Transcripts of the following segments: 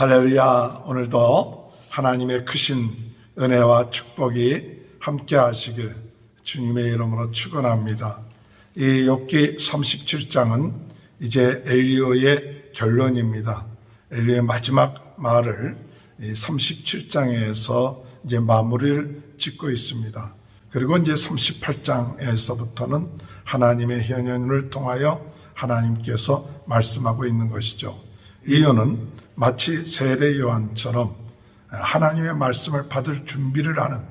할렐루야. 오늘도 하나님의 크신 은혜와 축복이 함께 하시길 주님의 이름으로 축원합니다. 이 욥기 37장은 이제 엘리야의 결론입니다. 엘리야의 마지막 말을 이 37장에서 이제 마무리를 짓고 있습니다. 그리고 이제 38장에서부터는 하나님의 현현을 통하여 하나님께서 말씀하고 있는 것이죠. 이유는 마치 세례 요한처럼 하나님의 말씀을 받을 준비를 하는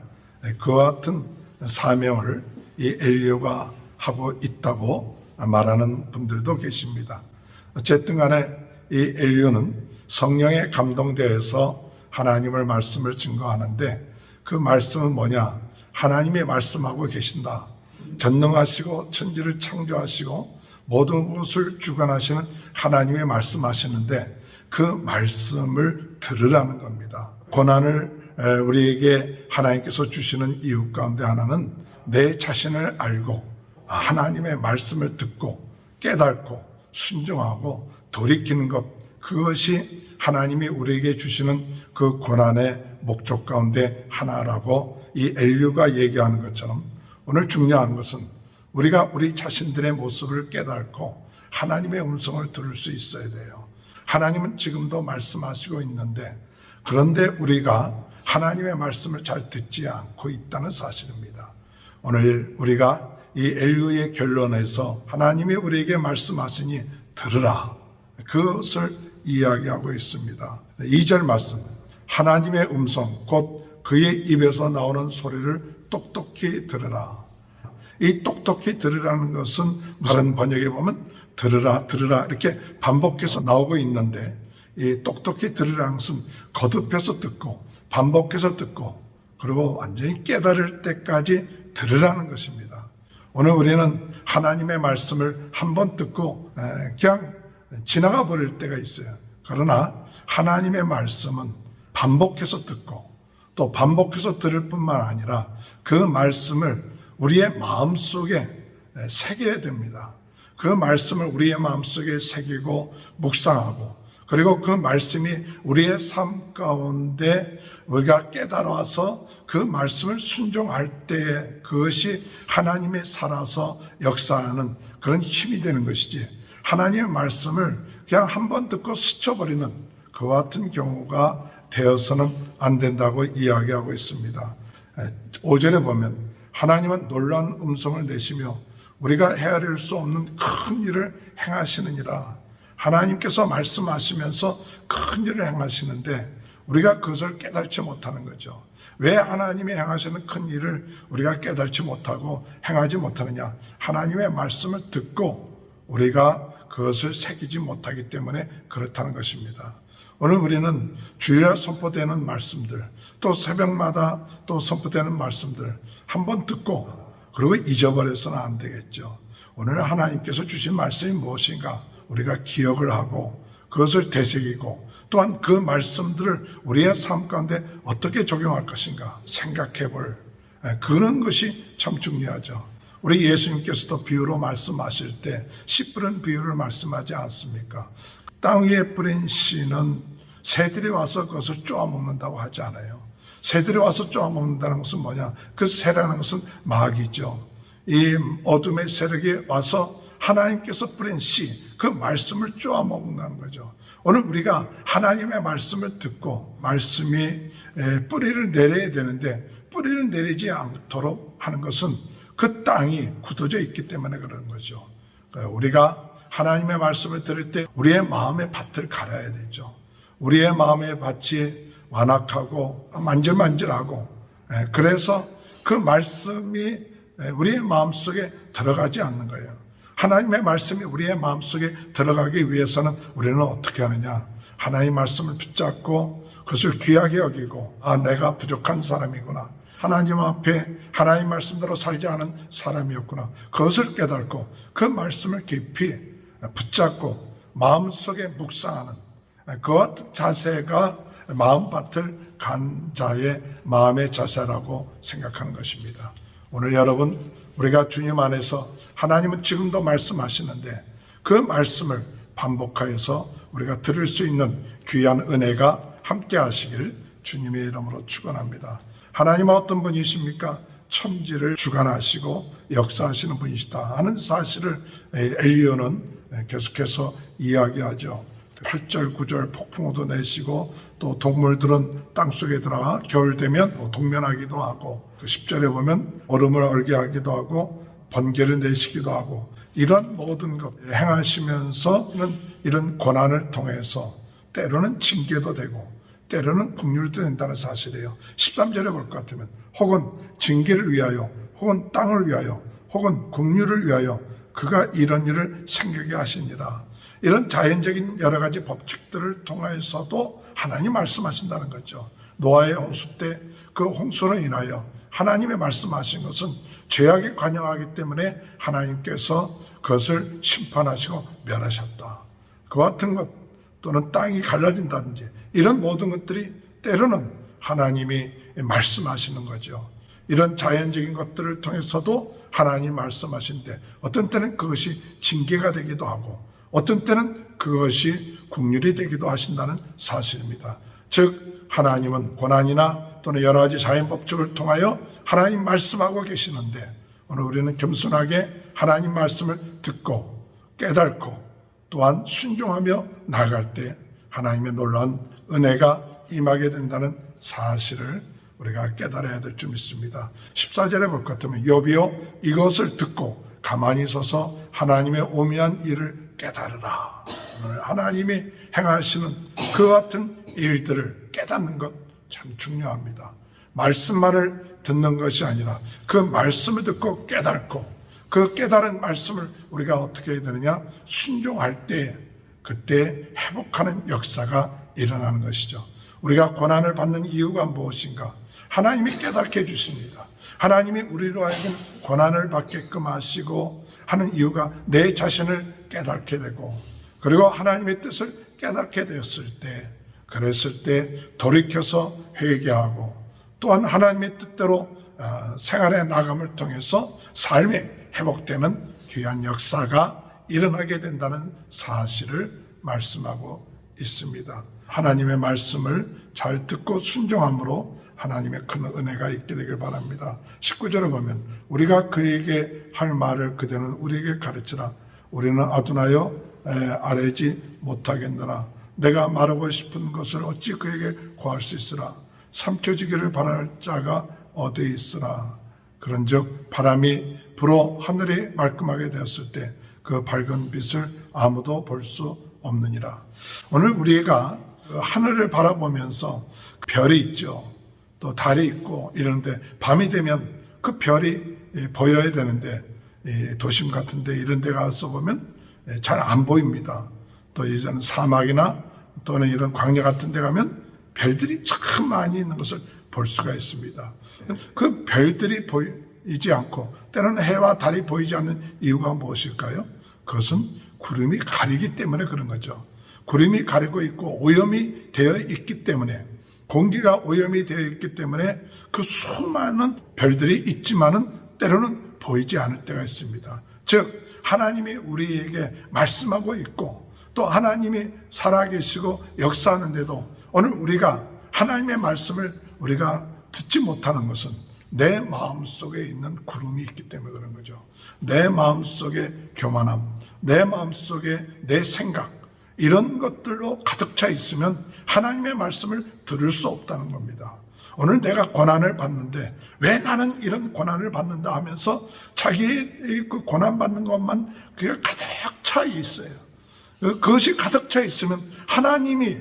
그와 같은 사명을 이 엘리야가 하고 있다고 말하는 분들도 계십니다. 어쨌든 간에 이 엘리야는 성령에 감동되어서 하나님의 말씀을 증거하는데, 그 말씀은 뭐냐? 하나님의 말씀하고 계신다. 전능하시고 천지를 창조하시고 모든 것을 주관하시는 하나님의 말씀하시는데 그 말씀을 들으라는 겁니다. 고난을 우리에게 하나님께서 주시는 이유 가운데 하나는 내 자신을 알고 하나님의 말씀을 듣고 깨닫고 순종하고 돌이키는 것, 그것이 하나님이 우리에게 주시는 그 고난의 목적 가운데 하나라고 이 엘리야가 얘기하는 것처럼, 오늘 중요한 것은 우리가 우리 자신들의 모습을 깨닫고 하나님의 음성을 들을 수 있어야 돼요. 하나님은 지금도 말씀하시고 있는데, 그런데 우리가 하나님의 말씀을 잘 듣지 않고 있다는 사실입니다. 오늘 우리가 이 엘리야의 결론에서 하나님이 우리에게 말씀하시니 들으라, 그것을 이야기하고 있습니다. 2절 말씀, 하나님의 음성 곧 그의 입에서 나오는 소리를 똑똑히 들으라. 이 똑똑히 들으라는 것은 다른 번역에 보면 들으라 들으라 이렇게 반복해서 나오고 있는데, 이 똑똑히 들으라는 것은 거듭해서 듣고 반복해서 듣고 그리고 완전히 깨달을 때까지 들으라는 것입니다. 오늘 우리는 하나님의 말씀을 한번 듣고 그냥 지나가 버릴 때가 있어요. 그러나 하나님의 말씀은 반복해서 듣고 또 반복해서 들을 뿐만 아니라 그 말씀을 우리의 마음속에 새겨야 됩니다. 그 말씀을 우리의 마음속에 새기고 묵상하고, 그리고 그 말씀이 우리의 삶 가운데 우리가 깨달아서 그 말씀을 순종할 때 그것이 하나님의 살아서 역사하는 그런 힘이 되는 것이지, 하나님의 말씀을 그냥 한번 듣고 스쳐버리는 그와 같은 경우가 되어서는 안 된다고 이야기하고 있습니다. 5절에 보면 하나님은 놀라운 음성을 내시며 우리가 헤아릴 수 없는 큰 일을 행하시느니라. 하나님께서 말씀하시면서 큰 일을 행하시는데 우리가 그것을 깨닫지 못하는 거죠. 왜 하나님이 행하시는 큰 일을 우리가 깨닫지 못하고 행하지 못하느냐? 하나님의 말씀을 듣고 우리가 그것을 새기지 못하기 때문에 그렇다는 것입니다. 오늘 우리는 주일날 선포되는 말씀들, 또 새벽마다 또 선포되는 말씀들 한번 듣고 그리고 잊어버려서는 안 되겠죠. 오늘 하나님께서 주신 말씀이 무엇인가 우리가 기억을 하고 그것을 되새기고, 또한 그 말씀들을 우리의 삶 가운데 어떻게 적용할 것인가 생각해 볼 그런 것이 참 중요하죠. 우리 예수님께서도 비유로 말씀하실 때 씨 뿌린 비유를 말씀하지 않습니까? 땅 위에 뿌린 씨는 새들이 와서 그것을 쪼아먹는다고 하지 않아요. 새들이 와서 쪼아먹는다는 것은 뭐냐? 그 새라는 것은 마귀죠. 이 어둠의 세력이 와서 하나님께서 뿌린 씨, 그 말씀을 쪼아먹는다는 거죠. 오늘 우리가 하나님의 말씀을 듣고 말씀이 뿌리를 내려야 되는데 뿌리를 내리지 않도록 하는 것은 그 땅이 굳어져 있기 때문에 그런 거죠. 우리가 하나님의 말씀을 들을 때 우리의 마음의 밭을 갈아야 되죠. 우리의 마음의 밭이 완악하고 만질만질하고, 그래서 그 말씀이 우리의 마음속에 들어가지 않는 거예요. 하나님의 말씀이 우리의 마음속에 들어가기 위해서는 우리는 어떻게 하느냐? 하나님의 말씀을 붙잡고 그것을 귀하게 여기고, 내가 부족한 사람이구나, 하나님 앞에 하나님 말씀대로 살지 않은 사람이었구나, 그것을 깨닫고 그 말씀을 깊이 붙잡고 마음속에 묵상하는 그 자세가 마음밭을 간 자의 마음의 자세라고 생각하는 것입니다. 오늘 여러분, 우리가 주님 안에서 하나님은 지금도 말씀하시는데 그 말씀을 반복하여서 우리가 들을 수 있는 귀한 은혜가 함께 하시길 주님의 이름으로 축원합니다. 하나님은 어떤 분이십니까? 천지를 주관하시고 역사하시는 분이시다 하는 사실을 엘리야는 계속해서 이야기하죠. 8절 9절 폭풍우도 내시고 또 동물들은 땅속에 들어가 겨울 되면 동면하기도 하고 10절에 보면 얼음을 얼게 하기도 하고 번개를 내시기도 하고 이런 모든 것 행하시면서는 이런 고난을 통해서 때로는 징계도 되고 때로는 긍휼도 된다는 사실이에요. 13절에 볼 것 같으면 혹은 징계를 위하여 혹은 땅을 위하여 혹은 긍휼을 위하여 그가 이런 일을 생기게 하시니라. 이런 자연적인 여러 가지 법칙들을 통해서도 하나님 말씀하신다는 거죠. 노아의 홍수 때 그 홍수로 인하여 하나님의 말씀하신 것은 죄악이 관영하기 때문에 하나님께서 그것을 심판하시고 멸하셨다. 그와 같은 것 또는 땅이 갈라진다든지 이런 모든 것들이 때로는 하나님이 말씀하시는 거죠. 이런 자연적인 것들을 통해서도 하나님 말씀하시는데 어떤 때는 그것이 징계가 되기도 하고 어떤 때는 그것이 긍휼이 되기도 하신다는 사실입니다. 즉 하나님은 고난이나 또는 여러 가지 자연 법칙을 통하여 하나님 말씀하고 계시는데 오늘 우리는 겸손하게 하나님 말씀을 듣고 깨닫고 또한 순종하며 나아갈 때 하나님의 놀라운 은혜가 임하게 된다는 사실을 우리가 깨달아야 될 줄 믿습니다. 14절에 볼 것 같으면 욥이여 이것을 듣고 가만히 서서 하나님의 오묘한 일을 깨달으라. 오늘 하나님이 행하시는 그 같은 일들을 깨닫는 것 참 중요합니다. 말씀만을 듣는 것이 아니라 그 말씀을 듣고 깨닫고 그 깨달은 말씀을 우리가 어떻게 해야 되느냐? 순종할 때 그때 회복하는 역사가 일어나는 것이죠. 우리가 고난을 받는 이유가 무엇인가? 하나님이 깨닫게 해주십니다. 하나님이 우리로 하여금 고난을 받게끔 하시고 하는 이유가 내 자신을 깨닫게 되고 그리고 하나님의 뜻을 깨닫게 되었을 때 그랬을 때 돌이켜서 회개하고 또한 하나님의 뜻대로 생활의 나감을 통해서 삶이 회복되는 귀한 역사가 일어나게 된다는 사실을 말씀하고 있습니다. 하나님의 말씀을 잘 듣고 순종함으로 하나님의 큰 은혜가 있게 되길 바랍니다. 19절에 보면 우리가 그에게 할 말을 그대는 우리에게 가르치라. 우리는 아두나여 아뢰지 못하겠느라. 내가 말하고 싶은 것을 어찌 그에게 구할 수 있으라. 삼켜지기를 바랄 자가 어디 있으라. 그런즉 바람이 불어 하늘이 말끔하게 되었을 때 그 밝은 빛을 아무도 볼 수 없느니라. 오늘 우리가 하늘을 바라보면서 별이 있죠. 또 달이 있고 이런데 밤이 되면 그 별이 보여야 되는데 도심 같은 데 이런 데 가서 보면 잘 안 보입니다. 또 이제는 사막이나 또는 이런 광야 같은 데 가면 별들이 참 많이 있는 것을 볼 수가 있습니다. 그 별들이 보이지 않고 때로는 해와 달이 보이지 않는 이유가 무엇일까요? 그것은 구름이 가리기 때문에 그런 거죠. 구름이 가리고 있고 오염이 되어 있기 때문에 공기가 오염이 되어 있기 때문에 그 수많은 별들이 있지만은 때로는 보이지 않을 때가 있습니다. 즉 하나님이 우리에게 말씀하고 있고 또 하나님이 살아계시고 역사하는데도 오늘 우리가 하나님의 말씀을 우리가 듣지 못하는 것은 내 마음속에 있는 구름이 있기 때문에 그런 거죠. 내 마음속에 교만함, 내 마음속에 내 생각 이런 것들로 가득 차 있으면 하나님의 말씀을 들을 수 없다는 겁니다. 오늘 내가 고난을 받는데 왜 나는 이런 고난을 받는다 하면서 자기의 그 고난받는 것만 그게 가득 차 있어요. 그것이 가득 차 있으면 하나님이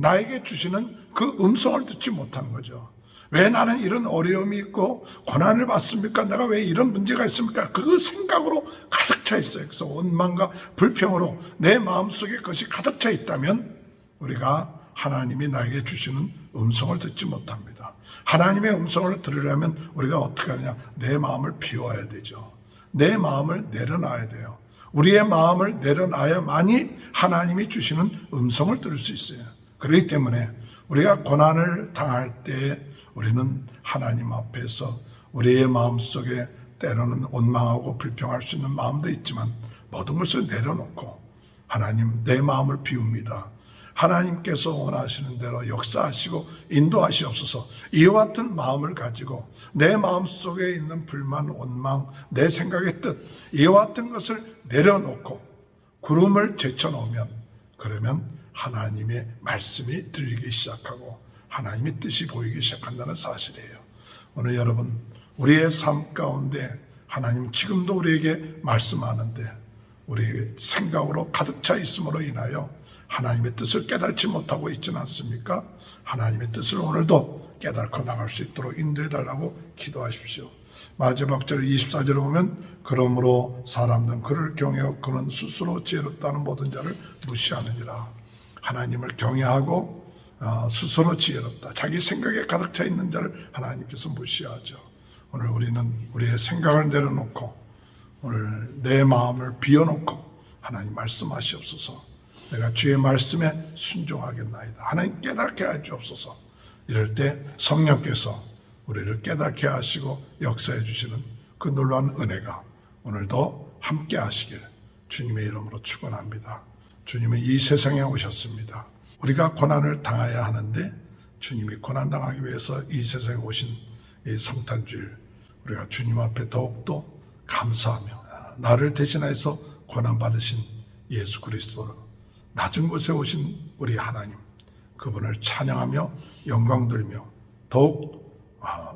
나에게 주시는 그 음성을 듣지 못하는 거죠. 왜 나는 이런 어려움이 있고 고난을 받습니까? 내가 왜 이런 문제가 있습니까? 그 생각으로 가득 차 있어요. 그래서 원망과 불평으로 내 마음속에 그것이 가득 차 있다면 우리가 하나님이 나에게 주시는 음성을 듣지 못합니다. 하나님의 음성을 들으려면 우리가 어떻게 하느냐? 내 마음을 비워야 되죠. 내 마음을 내려놔야 돼요. 우리의 마음을 내려놔야만이 하나님이 주시는 음성을 들을 수 있어요. 그렇기 때문에 우리가 고난을 당할 때 우리는 하나님 앞에서 우리의 마음속에 때로는 원망하고 불평할 수 있는 마음도 있지만 모든 것을 내려놓고 하나님, 내 마음을 비웁니다. 하나님께서 원하시는 대로 역사하시고 인도하시옵소서. 이와 같은 마음을 가지고 내 마음속에 있는 불만, 원망, 내 생각의 뜻, 이와 같은 것을 내려놓고 구름을 제쳐놓으면, 그러면 하나님의 말씀이 들리기 시작하고 하나님의 뜻이 보이기 시작한다는 사실이에요. 오늘 여러분, 우리의 삶 가운데 하나님 지금도 우리에게 말씀하는데 우리의 생각으로 가득 차 있음으로 인하여 하나님의 뜻을 깨닫지 못하고 있지는 않습니까? 하나님의 뜻을 오늘도 깨닫고 나갈 수 있도록 인도해 달라고 기도하십시오. 마지막 절 24절을 보면, 그러므로 사람들은 그를 경외하고 그는 스스로 지혜롭다는 모든 자를 무시하느니라. 하나님을 경외하고 스스로 지혜롭다, 자기 생각에 가득 차 있는 자를 하나님께서 무시하죠. 오늘 우리는 우리의 생각을 내려놓고 오늘 내 마음을 비워놓고 하나님 말씀하시옵소서. 내가 주의 말씀에 순종하겠나이다. 하나님 깨닫게 하시옵소서. 이럴 때 성령께서 우리를 깨닫게 하시고 역사해 주시는 그 놀라운 은혜가 오늘도 함께 하시길 주님의 이름으로 축원합니다. 주님은 이 세상에 오셨습니다. 우리가 고난을 당해야 하는데 주님이 고난 당하기 위해서 이 세상에 오신 이 성탄주일, 우리가 주님 앞에 더욱더 감사하며 나를 대신해서 고난 받으신 예수 그리스도를, 낮은 곳에 오신 우리 하나님, 그분을 찬양하며 영광 돌리며 더욱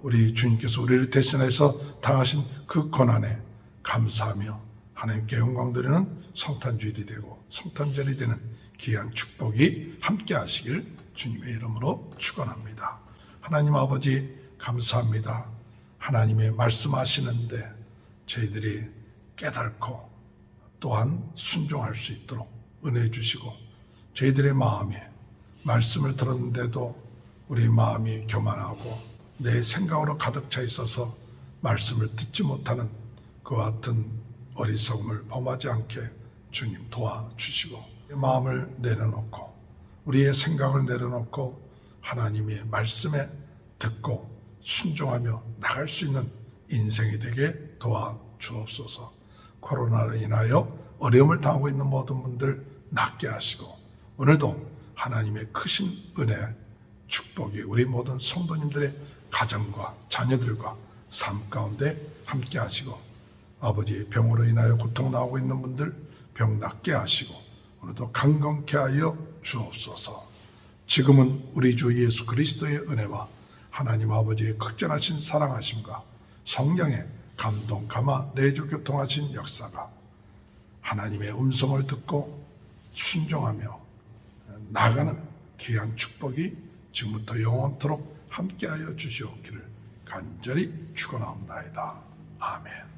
우리 주님께서 우리를 대신해서 당하신 그 고난에 감사하며 하나님께 영광 드리는 성탄주일이 되고 성탄절이 되는 귀한 축복이 함께 하시길 주님의 이름으로 축원합니다. 하나님 아버지, 감사합니다. 하나님의 말씀하시는데 저희들이 깨닫고 또한 순종할 수 있도록 은혜 주시고, 저희들의 마음에 말씀을 들었는데도 우리 마음이 교만하고 내 생각으로 가득 차 있어서 말씀을 듣지 못하는 그와 같은 어리석음을 범하지 않게 주님 도와주시고, 마음을 내려놓고 우리의 생각을 내려놓고 하나님의 말씀에 듣고 순종하며 나갈 수 있는 인생이 되게 도와주옵소서. 코로나로 인하여 어려움을 당하고 있는 모든 분들 낫게 하시고, 오늘도 하나님의 크신 은혜, 축복이 우리 모든 성도님들의 가정과 자녀들과 삶 가운데 함께 하시고, 아버지, 병으로 인하여 고통당하고 있는 분들 병 낫게 하시고 오늘도 강건케 하여 주옵소서. 지금은 우리 주 예수 그리스도의 은혜와 하나님 아버지의 극전하신 사랑하심과 성령의 감동, 감화, 내주 교통하신 역사가 하나님의 음성을 듣고 순종하며 나가는 귀한 축복이 지금부터 영원토록 함께하여 주시옵기를 간절히 축원하옵나이다. 아멘.